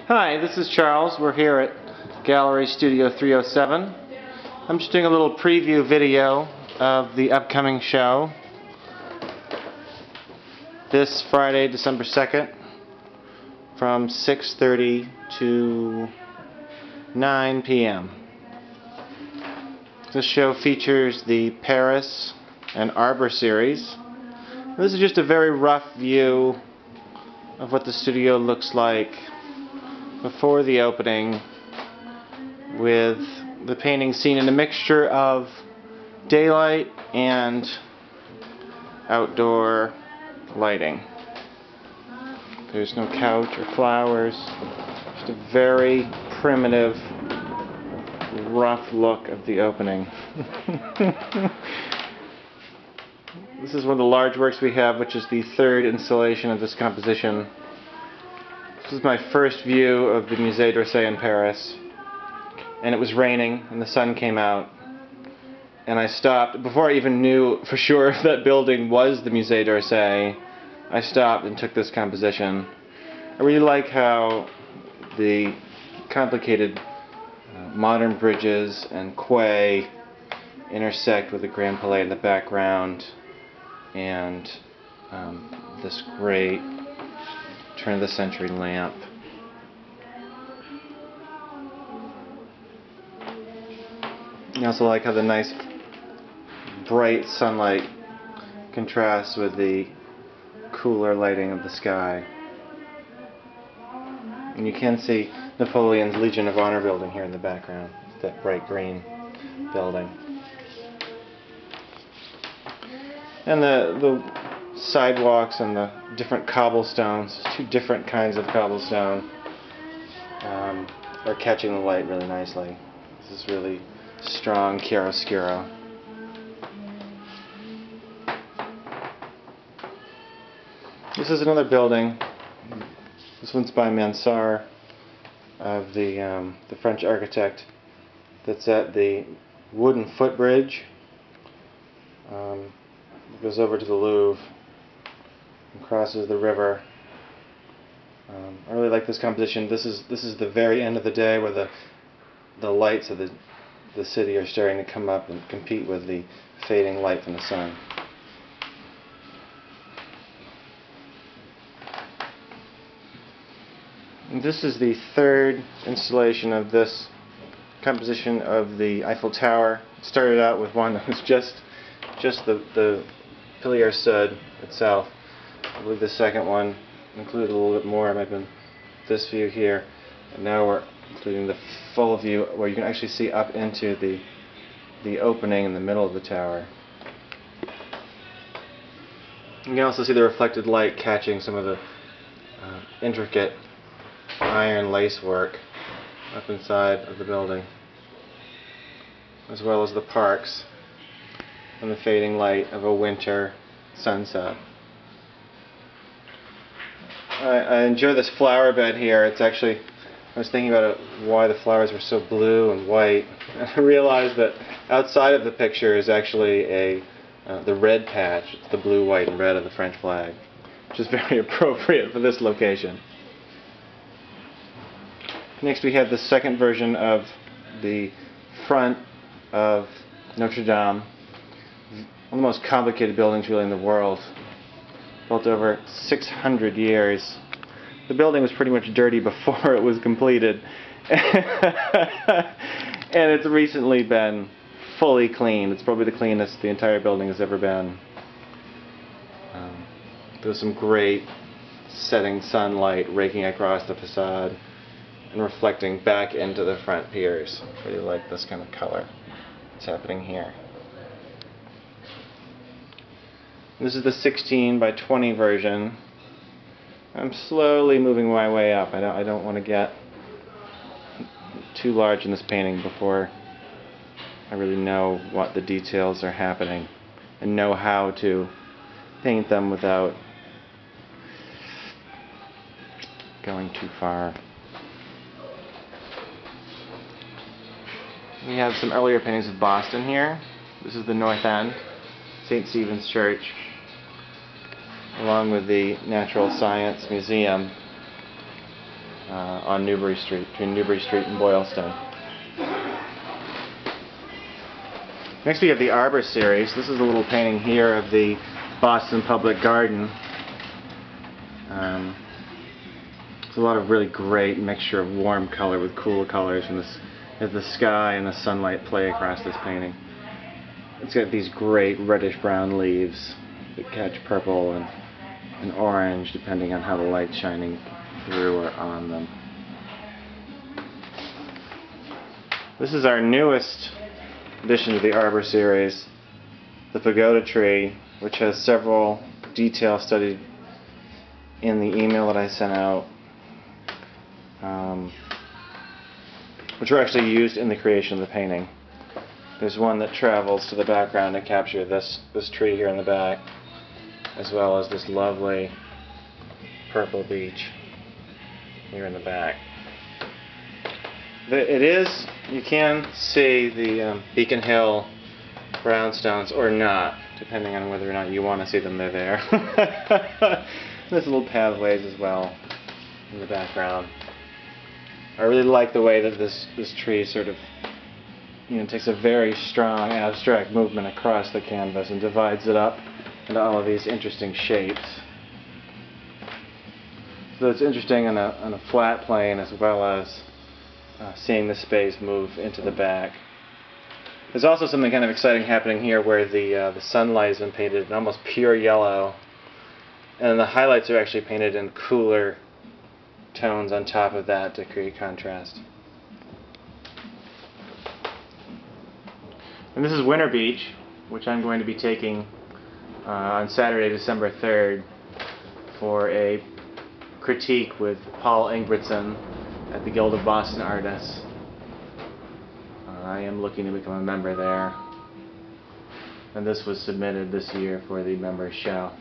Hi, this is Charles. We're here at Gallery Studio 307. I'm just doing a little preview video of the upcoming show this Friday, December 2nd from 6:30 to 9 p.m. This show features the Paris and Arbor series. This is just a very rough view of what the studio looks like before the opening, with the painting seen in a mixture of daylight and outdoor lighting. There's no couch or flowers, just a very primitive, rough look of the opening. This is one of the large works we have, which is the third installation of this composition. This is my first view of the Musée d'Orsay in Paris, and it was raining and the sun came out, and I stopped before I even knew for sure if that building was the Musée d'Orsay. I stopped and took this composition. I really like how the complicated modern bridges and quay intersect with the Grand Palais in the background, and this great turn-of-the-century lamp. I also like how the nice bright sunlight contrasts with the cooler lighting of the sky. And you can see Napoleon's Legion of Honor building here in the background, that bright green building. And the sidewalks and the different cobblestones, two different kinds of cobblestone, are catching the light really nicely. This is really strong chiaroscuro. This is another building. This one's by Mansart, of the French architect, that's at the wooden footbridge. It goes over to the Louvre and crosses the river. I really like this composition. This is the very end of the day, where the lights of the city are starting to come up and compete with the fading light from the sun. And this is the third installation of this composition of the Eiffel Tower. It started out with one that was just the Pilier Sud itself. I believe the second one included a little bit more. It might have been this view here. And now we're including the full view, where you can actually see up into the opening in the middle of the tower. You can also see the reflected light catching some of the intricate iron lacework up inside of the building, as well as the parks and the fading light of a winter sunset. I enjoy this flower bed here. It's actually, I was thinking about why the flowers were so blue and white, and I realized that outside of the picture is actually the red patch. It's the blue, white, and red of the French flag, which is very appropriate for this location. Next we have the second version of the front of Notre Dame, one of the most complicated buildings really in the world, built over 600 years. The building was pretty much dirty before it was completed, and it's recently been fully cleaned. It's probably the cleanest the entire building has ever been. There's some great setting sunlight raking across the facade and reflecting back into the front piers. I really like this kind of color that's happening here. This is the 16 by 20 version. I'm slowly moving my way up. I don't want to get too large in this painting before I really know what the details are happening and know how to paint them without going too far. We have some earlier paintings of Boston here. This is the North End, St. Stephen's Church, along with the Natural Science Museum. on Newbury Street, between Newbury Street and Boylston. Next we have the Arbor series. This is a little painting here of the Boston Public Garden. It's a lot of really great mixture of warm color with cool colors, and as the sky and the sunlight play across this painting. It's got these great reddish-brown leaves that catch purple and orange depending on how the light's shining through or on them. This is our newest addition to the Arbor series, the pagoda tree, which has several details studied in the email that I sent out, which were actually used in the creation of the painting. There's one that travels to the background to capture this tree here in the back, as well as this lovely purple beach here in the back. You can see the Beacon Hill brownstones or not, depending on whether or not you want to see them. They're there. There's little pathways as well in the background. I really like the way that this tree sort of, takes a very strong abstract movement across the canvas and divides it up into all of these interesting shapes. So it's interesting on a flat plane, as well as seeing the space move into the back. There's also something kind of exciting happening here where the sunlight has been painted in almost pure yellow, and the highlights are actually painted in cooler tones on top of that to create contrast. And this is Winter Beach, which I'm going to be taking on Saturday, December 3rd, for a critique with Paul Ingebrigtsen at the Guild of Boston Artists. I am looking to become a member there, and this was submitted this year for the members show.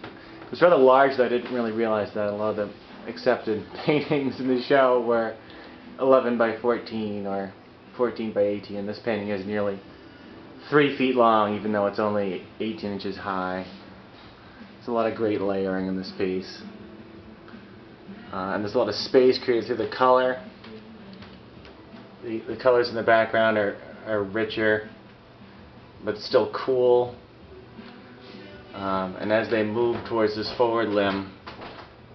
It was rather large, though. I didn't really realize that a lot of the accepted paintings in the show were 11 by 14 or 14 by 18, and this painting is nearly 3 feet long, even though it's only 18 inches high. There's a lot of great layering in this piece, and there's a lot of space created through the color. The colors in the background are richer, but still cool. And as they move towards this forward limb,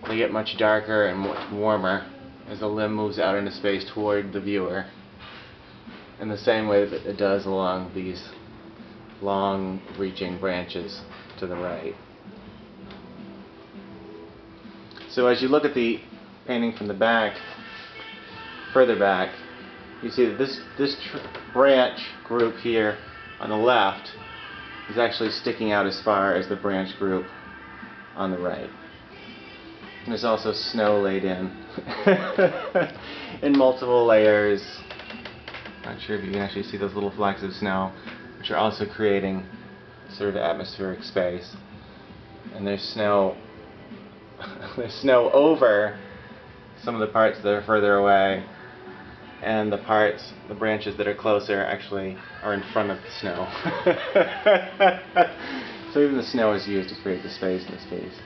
they get much darker and much warmer as the limb moves out into space toward the viewer, in the same way that it does along these long-reaching branches to the right. So as you look at the painting from the back, further back, you see that this branch group here on the left is actually sticking out as far as the branch group on the right. And there's also snow laid in in multiple layers. Not sure if you can actually see those little flecks of snow, which are also creating sort of atmospheric space. And there's snow over some of the parts that are further away, and the branches that are closer actually are in front of the snow. So even the snow is used to create the space in this piece.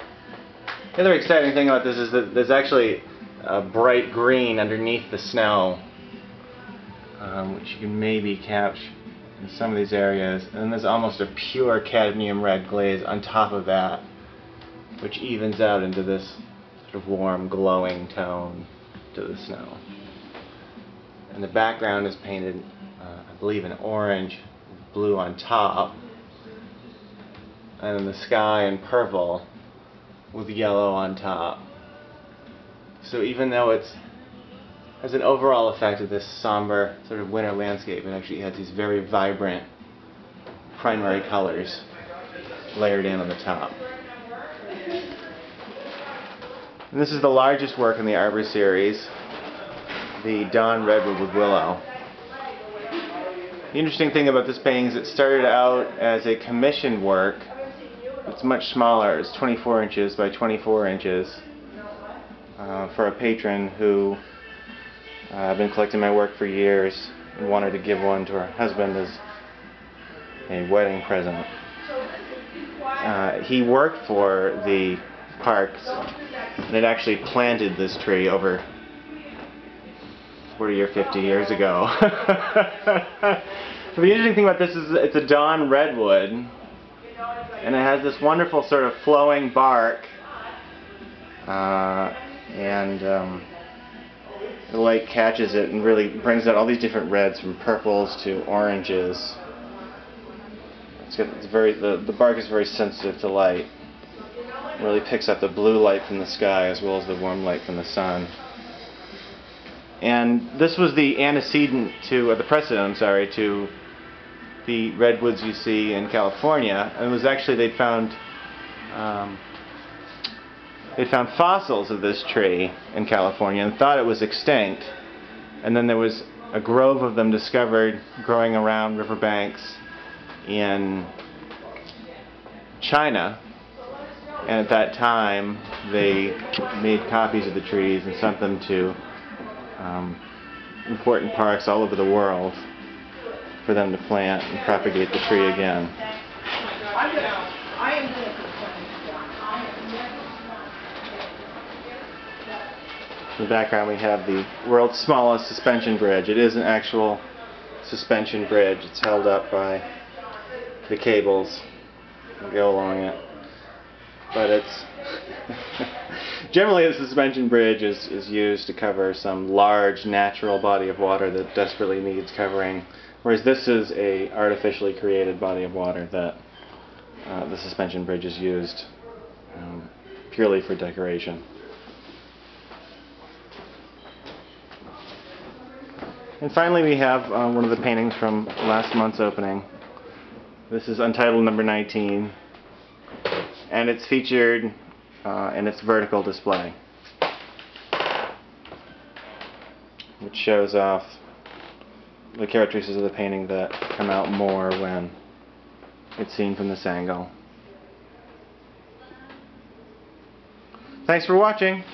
The other exciting thing about this is that there's actually a bright green underneath the snow, which you can maybe catch in some of these areas, and then there's almost a pure cadmium red glaze on top of that, which evens out into this sort of warm, glowing tone to the snow. And the background is painted, I believe, in orange, blue on top, and then the sky in purple with yellow on top. So even though it has an overall effect of this somber sort of winter landscape, it actually has these very vibrant primary colors layered in on the top. And this is the largest work in the Arbor series, the Dawn Redwood with Willow. The interesting thing about this painting is it started out as a commissioned work. It's much smaller. It's 24 inches by 24 inches for a patron who had been collecting my work for years and wanted to give one to her husband as a wedding present. He worked for the parks and had actually planted this tree over 40 or 50 years ago. So the interesting thing about this is it's a dawn redwood, and it has this wonderful sort of flowing bark, and the light catches it and really brings out all these different reds, from purples to oranges. The bark is very sensitive to light. It really picks up the blue light from the sky as well as the warm light from the sun. And this was the antecedent to, or the precedent, I'm sorry, to the redwoods you see in California. And it was actually they'd found fossils of this tree in California and thought it was extinct. And then there was a grove of them discovered growing around riverbanks in China. And at that time, they made copies of the trees and sent them to important parks all over the world for them to plant and propagate the tree again. In the background we have the world's smallest suspension bridge. It is an actual suspension bridge. It's held up by the cables that go along it. But it's generally a suspension bridge is used to cover some large natural body of water that desperately needs covering, whereas this is a artificially created body of water that the suspension bridge is used purely for decoration. And finally we have one of the paintings from last month's opening. This is Untitled number 19. And it's featured in its vertical display, which shows off the characteristics of the painting that come out more when it's seen from this angle. Thanks for watching.